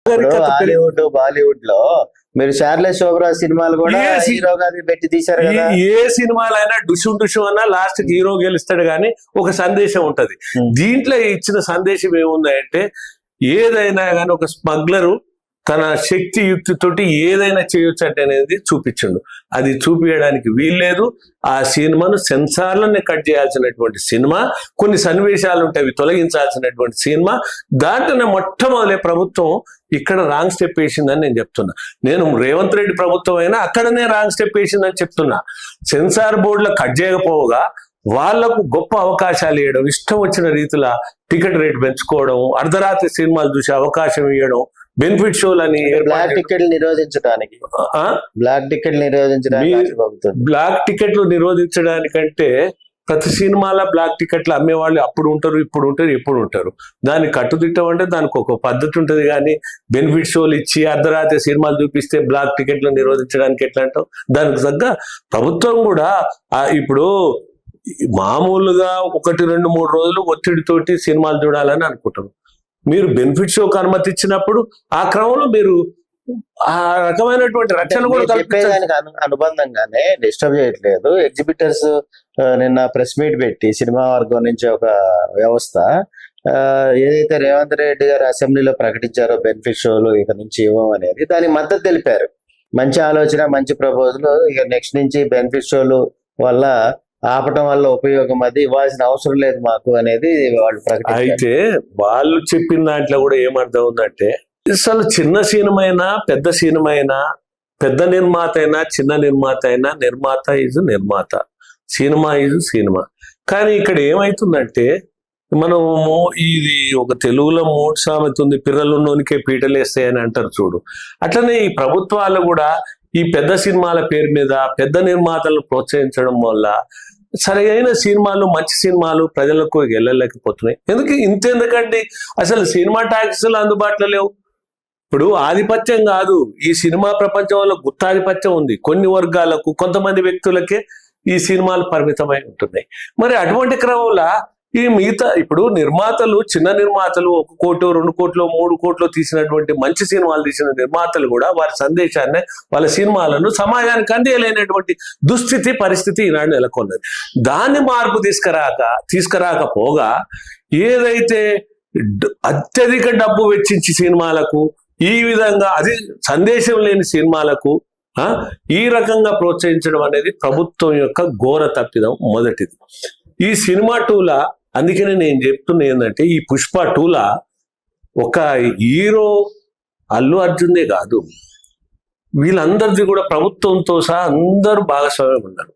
Hollywood Bollywood లో మీరు షార్లెస్ శోభరా సినిమాలు కూడా హీరోగా పెట్టి తీశారు కదా. ఏ సినిమాలైనా డుషు అన్నా లాస్ట్ కి హీరో గెలుస్తాడు కానీ ఒక సందేశం ఉంటది. దీంట్లో ఇచ్చిన సందేశం ఏముందంటే ఏదైనా కానీ ఒక స్మగ్లరు తన శక్తి యుక్తితోటి ఏదైనా చేయొచ్చు అంటే అనేది చూపించండు. అది చూపించడానికి వీల్లేదు. ఆ సినిమాను సెన్సార్లనే కట్ చేయాల్సినటువంటి సినిమా, కొన్ని సన్నివేశాలు ఉంటాయి అవి తొలగించాల్సినటువంటి సినిమా. దాంట్లోనే మొట్టమొదలే ప్రభుత్వం ఇక్కడ రాంగ్ స్టెప్ వేసిందని నేను చెప్తున్నా. నేను రేవంత్ రెడ్డి ప్రభుత్వం అయినా అక్కడనే రాంగ్ స్టెప్ వేసిందని చెప్తున్నా. సెన్సార్ బోర్డులో కట్ చేయకపోగా వాళ్లకు గొప్ప అవకాశాలు ఇవ్వడం, ఇష్టం వచ్చిన రీతిలో టికెట్ రేట్ పెంచుకోవడం, అర్ధరాత్రి సినిమాలు చూసే అవకాశం ఇవ్వడం, బెనిఫిట్ షోలని, బ్లాక్ టికెట్లు నిరోధించడానికి బ్లాక్ టికెట్లు నిరోధించడానికంటే ప్రతి సినిమాలో బ్లాక్ టికెట్లు అమ్మేవాళ్ళు అప్పుడు ఉంటారు, ఇప్పుడు ఉంటారు, ఎప్పుడు ఉంటారు. దాన్ని కట్టుదిట్టం అంటే దానికి ఒక పద్ధతి ఉంటుంది. కానీ బెనిఫిట్ షోలు ఇచ్చి అర్ధరాత్రి సినిమాలు చూపిస్తే బ్లాక్ టికెట్లు నిరోధించడానికి ఎట్లా అంటావు? దానికి తగ్గ ప్రభుత్వం కూడా ఇప్పుడు మామూలుగా 1, 2, 3 రోజులు ఒత్తిడితోటి సినిమాలు చూడాలని అనుకుంటారు. మీరు బెనిఫిట్ షోకి అనుమతి ఇచ్చినప్పుడు ఆ క్రమంలో మీరు ఆ రకమైనటువంటి రక్షణ కూడా చెప్పేదానికి అనుబంధంగానే డిస్టర్బ్ చేయట్లేదు. ఎగ్జిబిటర్స్ నిన్న ప్రెస్ మీట్ పెట్టి సినిమా వర్గం నుంచి ఒక వ్యవస్థ ఏదైతే రేవంత్ రెడ్డి గారు అసెంబ్లీలో ప్రకటించారో బెనిఫిట్ షోలు ఇక నుంచి ఇవ్వమనేది, దానికి మద్దతు తెలిపారు. మంచి ఆలోచన, మంచి ప్రపోజల్. ఇక నెక్స్ట్ నుంచి బెనిఫిట్ షోలు వల్ల ఆపటం వల్ల ఉపయోగం, అది ఇవ్వాల్సిన అవసరం లేదు మాకు అనేది వాళ్ళు ప్రకటించారు. అయితే వాళ్ళు చెప్పిన దాంట్లో కూడా ఏమర్థం ఉందంటే అసలు చిన్న సినిమా అయినా పెద్ద సినిమా అయినా, పెద్ద నిర్మాత అయినా చిన్న నిర్మాత అయినా, నిర్మాత ఈజ్ నిర్మాత, సినిమా ఈజ్ సినిమా. కానీ ఇక్కడ ఏమైతుందంటే మనము ఇది ఒక తెలుగులో 3 సామెత ఉంది, పిర్రలున్నోనికే పీటలు వేస్తాయని అంటారు చూడు. అట్లనే ఈ ప్రభుత్వాలు కూడా ఈ పెద్ద సినిమాల పేరు మీద పెద్ద నిర్మాతలను ప్రోత్సహించడం వల్ల సరైన సినిమాలు, మంచి సినిమాలు ప్రజలకు వెళ్ళలేకపోతున్నాయి. ఇంతెందుకండి అసలు సినిమా టాకీసులు అందుబాటులో లేవు. ఇప్పుడు ఆధిపత్యం కాదు, ఈ సినిమా ప్రపంచంలో గుత్తాధిపత్యం ఉంది. కొన్ని వర్గాలకు, కొంతమంది వ్యక్తులకే ఈ సినిమాలు పరిమితమై ఉంటున్నాయి. మరి అటువంటి క్రమంలో ఈ మిగతా ఇప్పుడు నిర్మాతలు, చిన్న నిర్మాతలు 1 కోటి, 2 కోట్లు, 3 కోట్లు తీసినటువంటి మంచి సినిమాలు తీసిన నిర్మాతలు కూడా వారి సందేశాన్ని, వాళ్ళ సినిమాలను సమాజానికి అందేయలేనటువంటి దుస్థితి, పరిస్థితి ఈనాడు నెలకొన్నది. దాన్ని మార్పు తీసుకురాకపోగా ఏదైతే అత్యధిక డబ్బు వెచ్చించి సినిమాలకు, ఈ విధంగా అది సందేశం లేని సినిమాలకు ఈ రకంగా ప్రోత్సహించడం అనేది ప్రభుత్వం యొక్క ఘోర తప్పిదం మొదటిది. ఈ సినిమా 2లా అందుకనే నేను చెప్తున్నా ఏంటంటే ఈ పుష్ప 2లా ఒక హీరో అల్లు అర్జున్దే కాదు, వీళ్ళందరిది కూడా ప్రభుత్వంతో సహా అందరూ భాగస్వామ్యం ఉన్నారు.